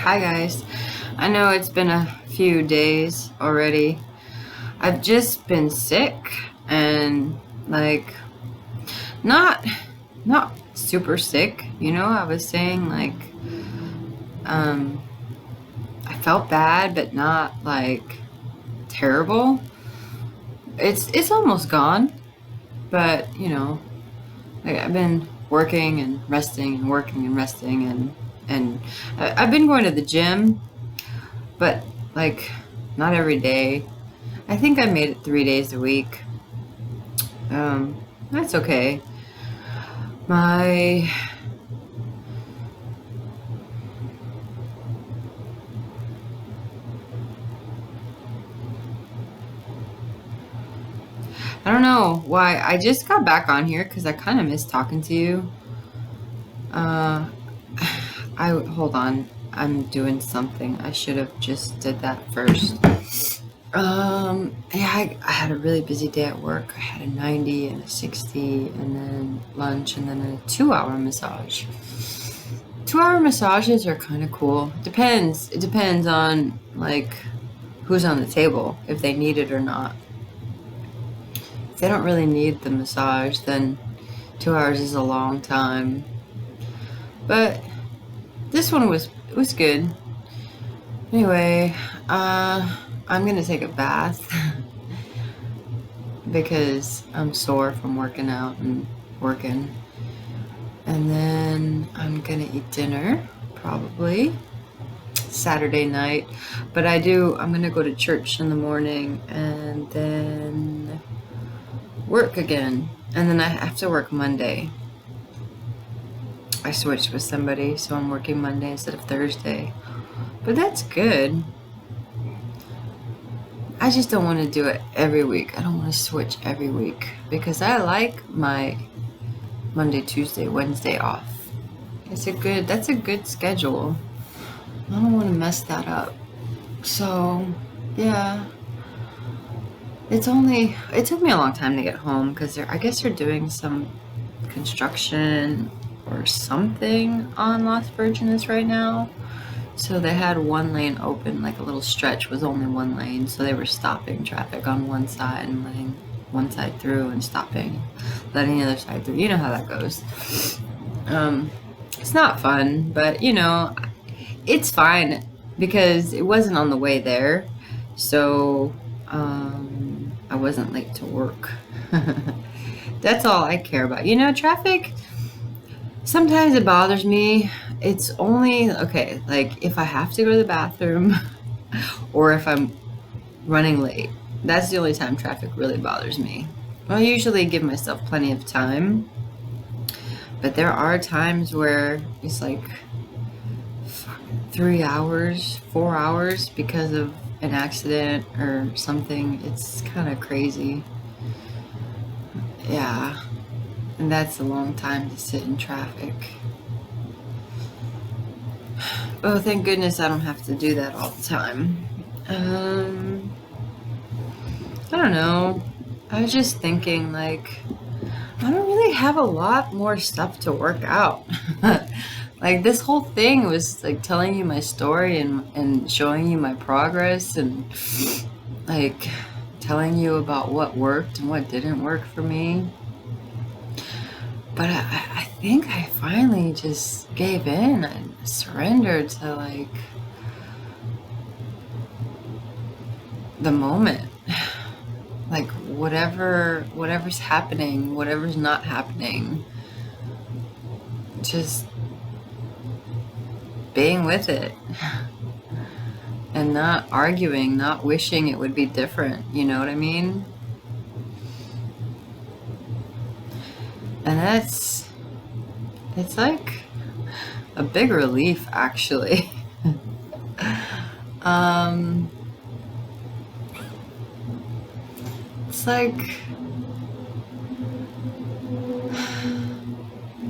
Hi guys. I know it's been a few days already. I've just been sick and like not not super sick, I was saying um I felt bad but not like terrible. It's almost gone, but I've been working and resting and working and resting and I've been going to the gym, but like not every day. I think I made it 3 days a week. That's okay. My I don't know why I just got back on here because I kind of miss talking to you. I hold on. I'm doing something. I should have just did that first. Yeah, I had a really busy day at work. I had a 90 and a 60 and then lunch and then a 2 hour massage. 2 hour massages are kind of cool. It depends on like who's on the table, if they need it or not. If they don't really need the massage, then 2 hours is a long time. But this one was good. Anyway, I'm gonna take a bath because I'm sore from working out and working. And then I'm gonna eat dinner, probably Saturday night. But I'm gonna go to church in the morning and then work again. And then I have to work Monday. I switched with somebody, so I'm working Monday instead of Thursday. But that's good. I just don't want to do it every week. I don't want to switch every week because I like my Monday, Tuesday, Wednesday off. That's a good schedule. I don't want to mess that up. So, yeah. It took me a long time to get home because I guess they're doing some construction or something on Las Virgenes right now. So they had one lane open, like a little stretch was only one lane. So they were stopping traffic on one side and letting one side through and stopping, letting the other side through. You know how that goes. It's not fun, but it's fine because it wasn't on the way there. So I wasn't late to work. That's all I care about. Traffic, sometimes it bothers me. It's only, okay, like if I have to go to the bathroom or if I'm running late. That's the only time traffic really bothers me. I usually give myself plenty of time, but there are times where it's like 3 hours, 4 hours because of an accident or something. It's kind of crazy. Yeah, and that's a long time to sit in traffic. Oh, thank goodness I don't have to do that all the time. I don't know. I was just thinking, like, I don't really have a lot more stuff to work out. Like, this whole thing was like telling you my story and showing you my progress and like telling you about what worked and what didn't work for me. But I think I finally just gave in and surrendered to like the moment. Like whatever's happening, whatever's not happening, just being with it and not arguing, not wishing it would be different. You know what I mean? And it's like a big relief, actually. It's like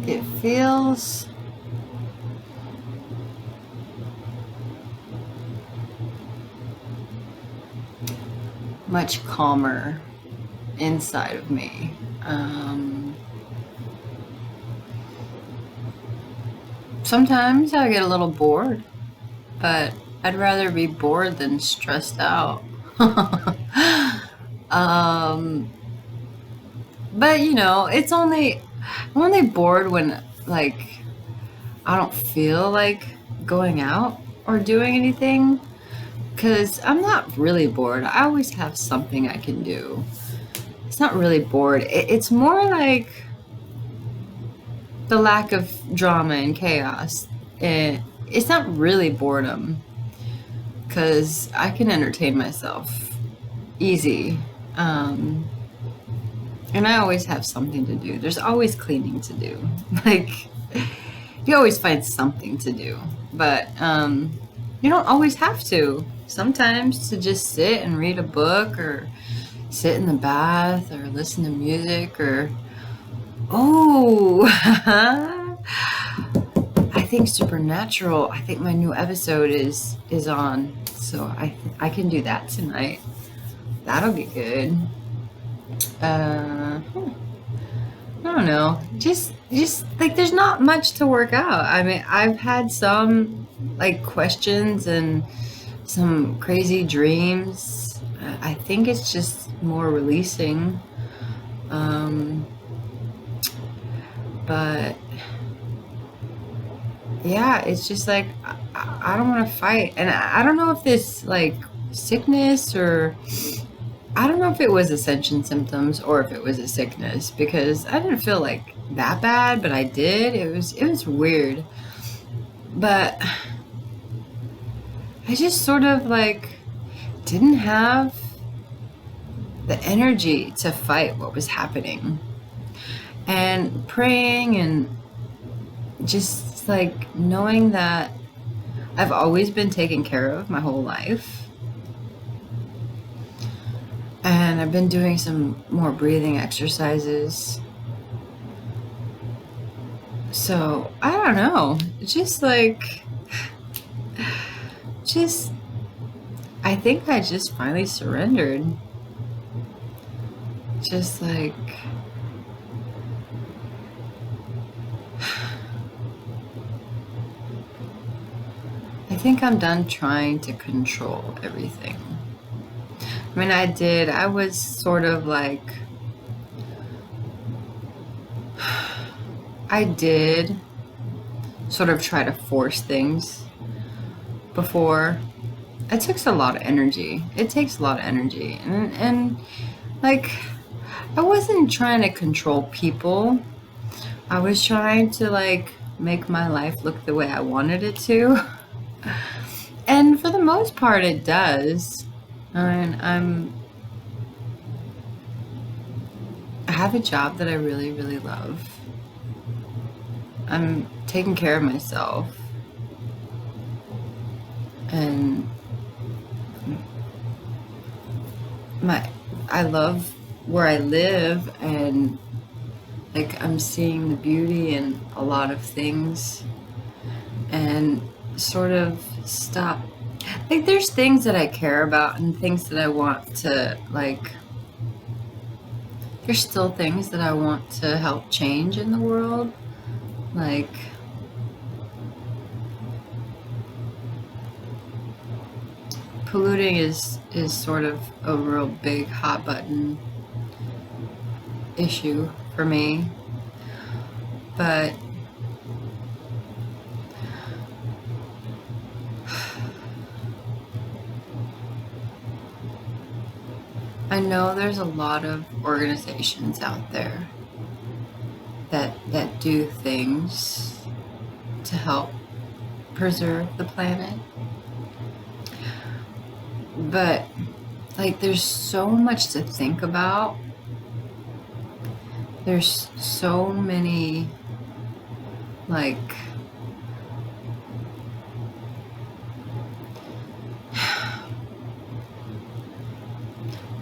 it feels much calmer inside of me. Sometimes I get a little bored. but I'd rather be bored than stressed out. um, but you know, I'm only bored when like I don't feel like going out or doing anything. Cause I'm not really bored. I always have something I can do. It's not really bored. It's more like the lack of drama and chaos. It's not really boredom, because I can entertain myself easy. Um, and I always have something to do. There's always cleaning to do. Like, you always find something to do. But you don't always have to. Sometimes to just sit and read a book or sit in the bath or listen to music or oh I think Supernatural. I think my new episode is on, so I can do that tonight. That'll be good. I don't know. Just like there's not much to work out. I mean, I've had some like questions and some crazy dreams. I think it's just more releasing. But yeah, it's just like I don't want to fight, and I don't know if this like sickness or I don't know if it was ascension symptoms or if it was a sickness because I didn't feel like that bad, but I did. It was weird, but I just sort of like didn't have the energy to fight what was happening, and praying and just like knowing that I've always been taken care of my whole life. And I've been doing some more breathing exercises. So I don't know. Just like, just, I think I just finally surrendered. Just like, I think I'm done trying to control everything. I mean, I was sort of like, I did sort of try to force things before. It takes a lot of energy. It takes a lot of energy. And like, I wasn't trying to control people. I was trying to like make my life look the way I wanted it to. And for the most part, it does. And I have a job that I really, really love. I'm taking care of myself. And I love where I live, and like I'm seeing the beauty in a lot of things and sort of stop. Like there's things that I care about and things that I want to like there's still things that I want to help change in the world. Like polluting is sort of a real big hot button issue for me. But I know there's a lot of organizations out there that do things to help preserve the planet. But like there's so much to think about. There's so many like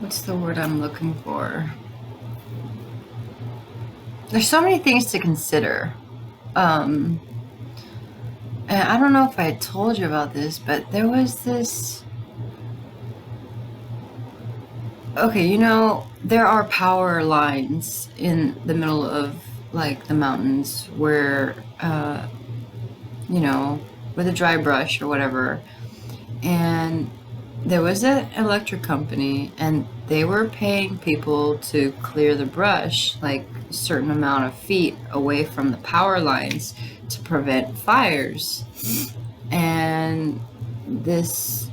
what's the word I'm looking for? There's so many things to consider. And I don't know if I told you about this, but there was this. Okay, you know, there are power lines in the middle of like the mountains where, you know, with a dry brush or whatever. And there was an electric company, and they were paying people to clear the brush like a certain amount of feet away from the power lines to prevent fires. And this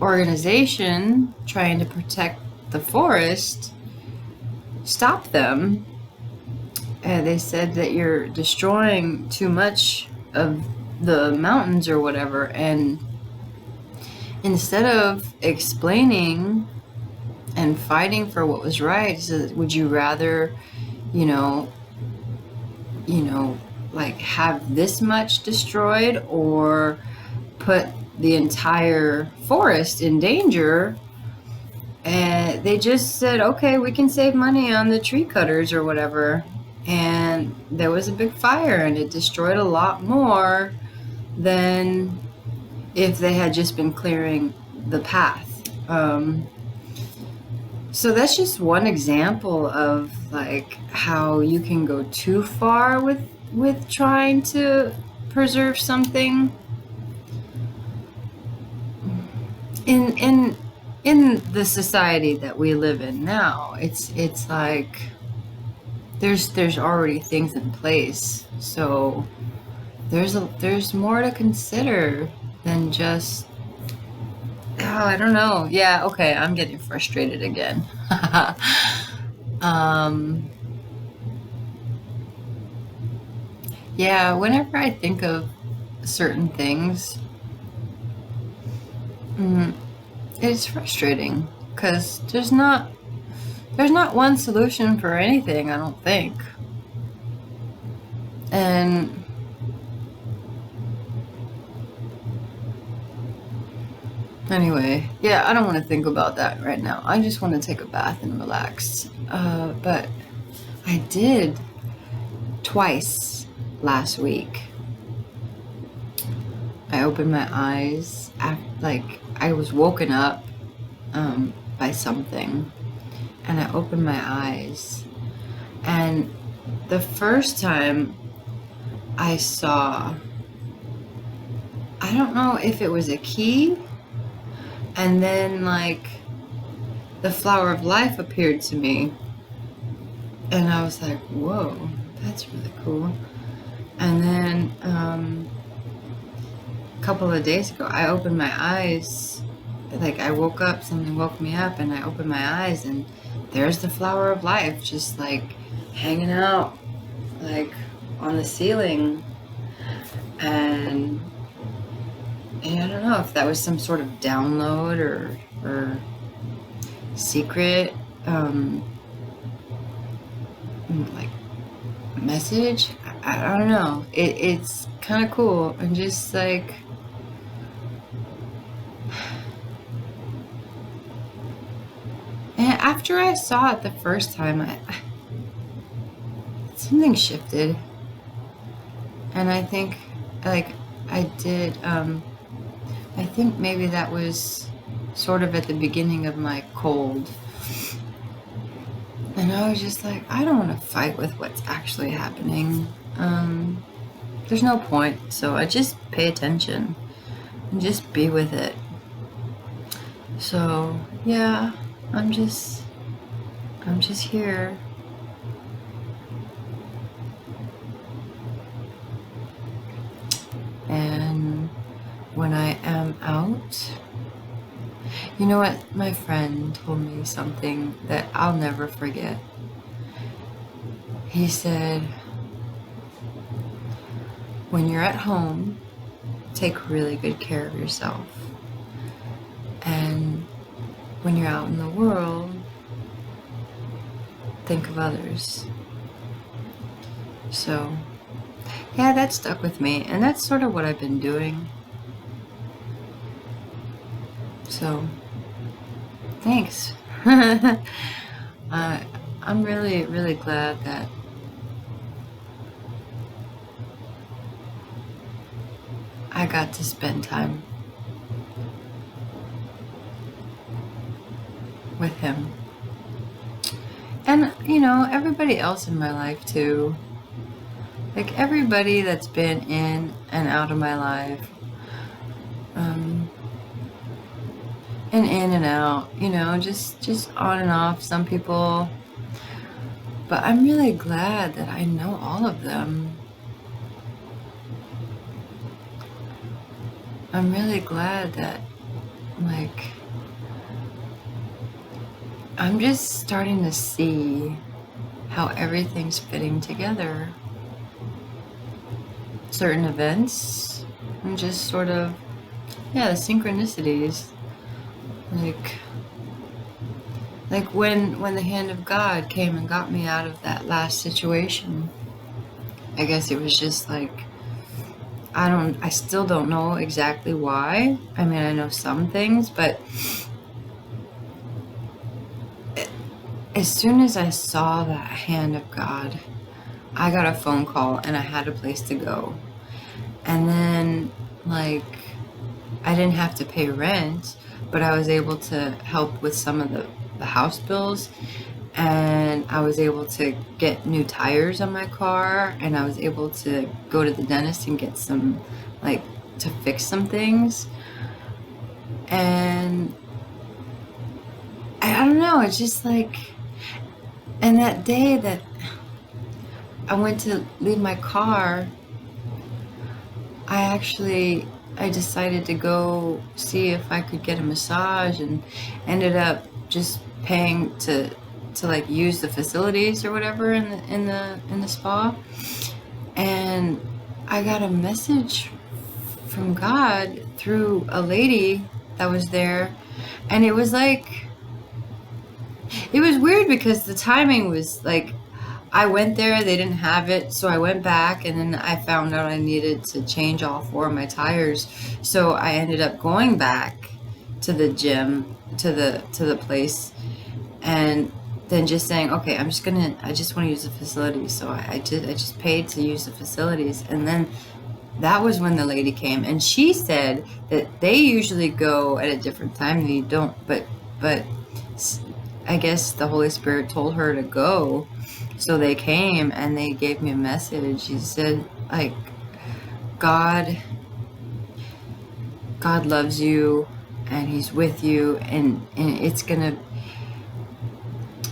organization trying to protect the forest stopped them. And they said that you're destroying too much of the mountains or whatever. And instead of explaining and fighting for what was right, so would you rather, you know, like have this much destroyed or put the entire forest in danger? And they just said, okay, we can save money on the tree cutters or whatever. And there was a big fire, and it destroyed a lot more than if they had just been clearing the path. So that's just one example of like how you can go too far with trying to preserve something. In the society that we live in now, it's like there's already things in place, so there's more to consider than just, oh, I don't know. Yeah, okay, I'm getting frustrated again. Yeah, whenever I think of certain things, it's frustrating because there's not one solution for anything, I don't think. And anyway, yeah, I don't want to think about that right now. I just want to take a bath and relax. But I did twice last week. I opened my eyes like I was woken up by something, and I opened my eyes, and the first time I saw, I don't know if it was a key, and then like the flower of life appeared to me, and I was like, whoa, that's really cool. And then a couple of days ago, I opened my eyes, like I woke up, something woke me up, and I opened my eyes, and there's the flower of life just like hanging out like on the ceiling. And I don't know if that was some sort of download or secret like message. I don't know. It's kind of cool, and just like and after I saw it the first time, something shifted, and I think like I did. I think maybe that was sort of at the beginning of my cold. And I was just like, I don't want to fight with what's actually happening. There's no point. So I just pay attention and just be with it. So yeah, I'm just here. And when I am out, you know what? My friend told me something that I'll never forget. He said, when you're at home, take really good care of yourself. And when you're out in the world, think of others. So, yeah, that stuck with me. And that's sort of what I've been doing. So, thanks. I'm really, really glad that I got to spend time with him. And, you know, everybody else in my life too. Like everybody that's been in and out of my life, Um, and in and out, just on and off. Some people, but I'm really glad that I know all of them. I'm really glad that, like, I'm just starting to see how everything's fitting together. Certain events, and just sort of, yeah, the synchronicities. Like when the hand of God came and got me out of that last situation. I guess it was just like, I still don't know exactly why. I mean, I know some things, but as soon as I saw that hand of God, I got a phone call and I had a place to go. And then, like, I didn't have to pay rent, but I was able to help with some of the house bills. And I was able to get new tires on my car. And I was able to go to the dentist and get some, like, to fix some things. And I don't know, it's just like, and that day that I went to leave my car, I decided to go see if I could get a massage, and ended up just paying to like use the facilities or whatever in the spa. And I got a message from God through a lady that was there, and it was like, it was weird because the timing was like, I went there, they didn't have it, so I went back, and then I found out I needed to change all 4 of my tires. So I ended up going back to the gym, to the place, and then just saying, okay, I just want to use the facilities. So I just paid to use the facilities, and then that was when the lady came, and she said that they usually go at a different time than you don't, but I guess the Holy Spirit told her to go. So they came and they gave me a message. He said, like, God loves you and he's with you, and it's gonna,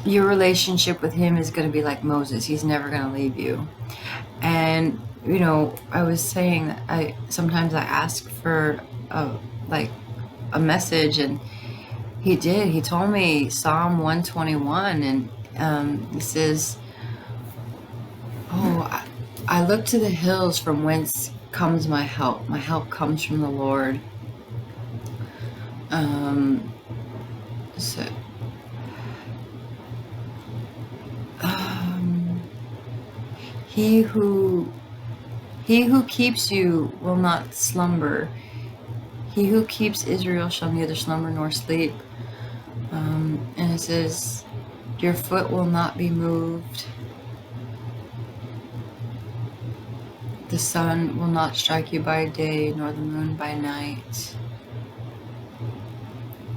your relationship with him is gonna be like Moses. He's never gonna leave you. And I was saying that sometimes I ask for a message, and he told me Psalm 121, and he says, oh, I look to the hills from whence comes my help. My help comes from the Lord. So, he who keeps you will not slumber. He who keeps Israel shall neither slumber nor sleep. And it says, your foot will not be moved. The sun will not strike you by day, nor the moon by night.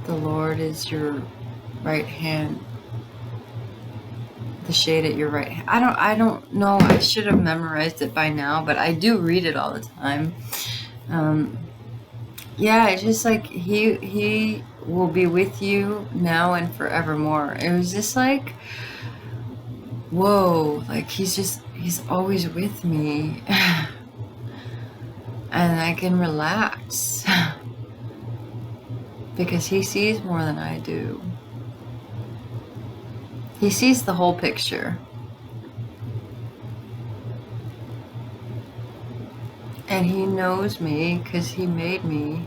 The Lord is your right hand, the shade at your right hand. I don't know. I should have memorized it by now, but I do read it all the time. Yeah, it's just like he will be with you now and forevermore. It was just like, whoa, like he's always with me. And I can relax because he sees more than I do. He sees the whole picture. And he knows me because he made me.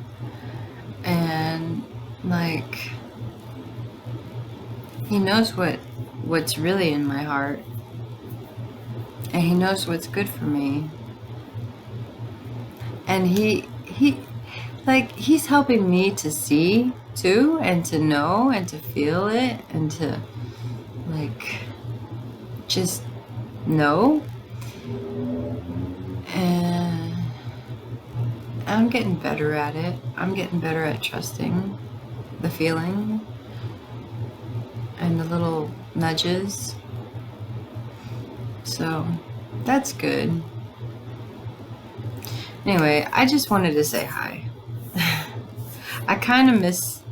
And like, he knows what's really in my heart. And he knows what's good for me. And he's helping me to see too, and to know, and to feel it, and to like just know. And I'm getting better at it. I'm getting better at trusting the feeling and the little nudges. So that's good. Anyway, I just wanted to say hi. I kind of miss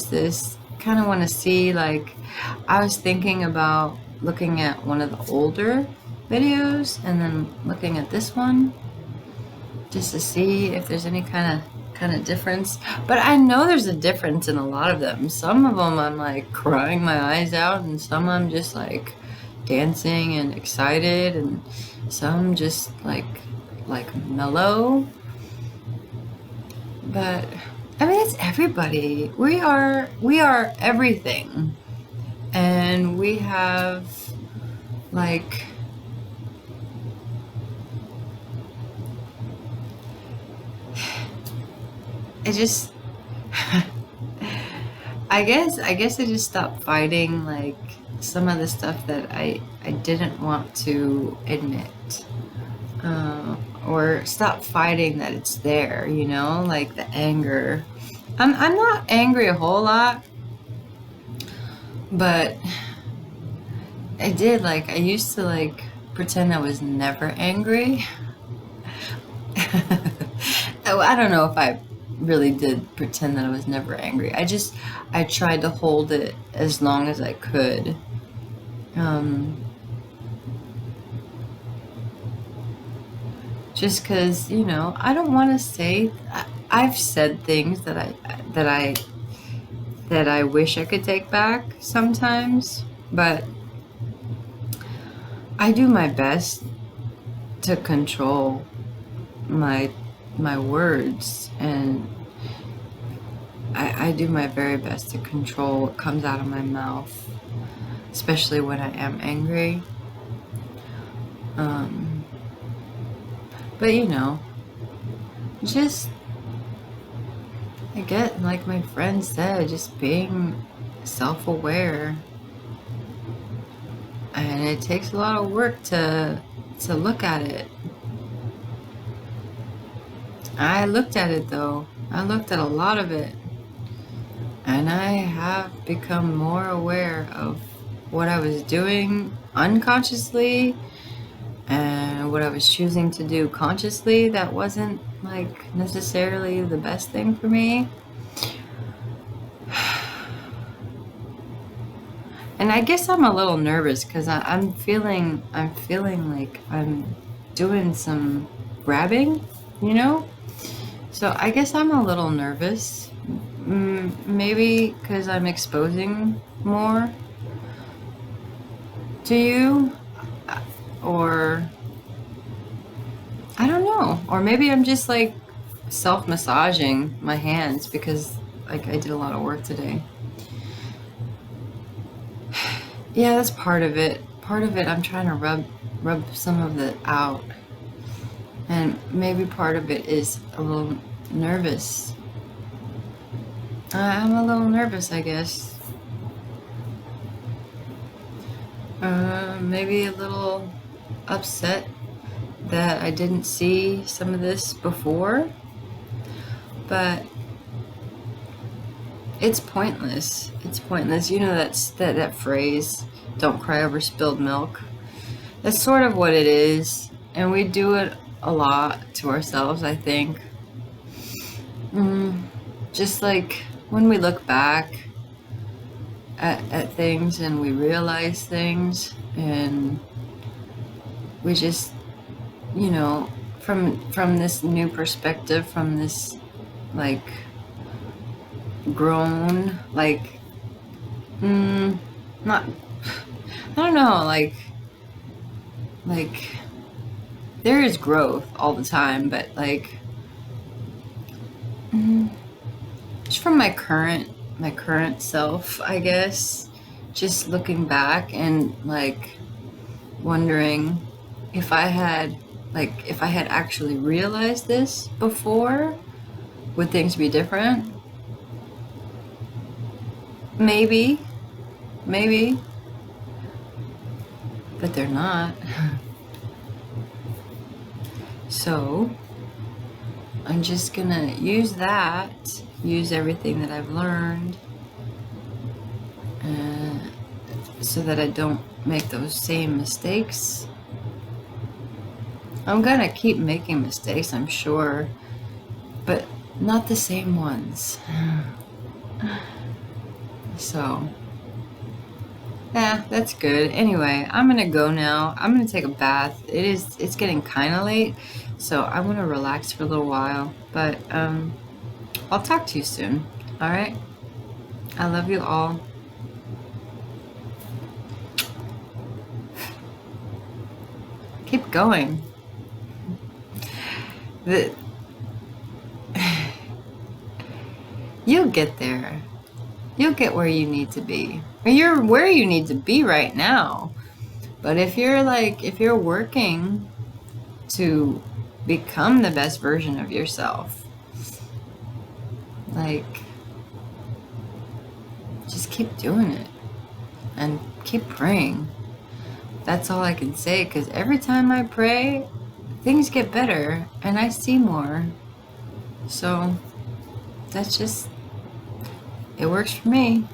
this. Kind of want to see, like, I was thinking about looking at one of the older videos and then looking at this one just to see if there's any kind of difference. But I know there's a difference in a lot of them. Some of them I'm like crying my eyes out, and some I'm just like dancing and excited, and some just like mellow. But I mean, it's everybody. We are everything, and we have like it just I guess I just stopped fighting like some of the stuff that I didn't want to admit, or stop fighting that it's there, like the anger. I'm not angry a whole lot, but I used to like pretend I was never angry. I don't know if I really did pretend that I was never angry. I tried to hold it as long as I could. Just because, I don't want to say. I've said things that I wish I could take back sometimes, but I do my best to control my words, and I do my very best to control what comes out of my mouth, especially when I am angry. But just I get, like my friend said, just being self-aware, and it takes a lot of work to look at it. I looked at it though. I looked at a lot of it, and I have become more aware of what I was doing unconsciously and what I was choosing to do consciously that wasn't like necessarily the best thing for me. And I guess I'm a little nervous because I'm feeling like I'm doing some grabbing, you know? So I guess I'm a little nervous. Maybe because I'm exposing more to you, or I don't know. Or maybe I'm just like self-massaging my hands because like I did a lot of work today. Yeah, that's part of it. Part of it, I'm trying to rub some of it out. And maybe part of it is a little nervous. I'm a little nervous, I guess. Maybe a little upset that I didn't see some of this before. But it's pointless. It's pointless. You know that phrase, don't cry over spilled milk. That's sort of what it is. And we do it a lot to ourselves, I think. Just like when we look back at things and we realize things, and we just, from this new perspective, from this like grown, like not, I don't know, like there is growth all the time, but like just from my current self, I guess, just looking back and like wondering if I had actually realized this before, would things be different? Maybe, but they're not. So I'm just gonna use everything that I've learned, so that I don't make those same mistakes. I'm gonna keep making mistakes, I'm sure, but not the same ones. So, yeah, that's good. Anyway, I'm gonna go now. I'm gonna take a bath. It's getting kind of late, so I want to relax for a little while. But I'll talk to you soon. All right? I love you all. Keep going. You'll get there. You'll get where you need to be. You're where you need to be right now. But if you're working to become the best version of yourself, like, just keep doing it and keep praying. That's all I can say, because every time I pray, things get better and I see more. So that's just, it works for me.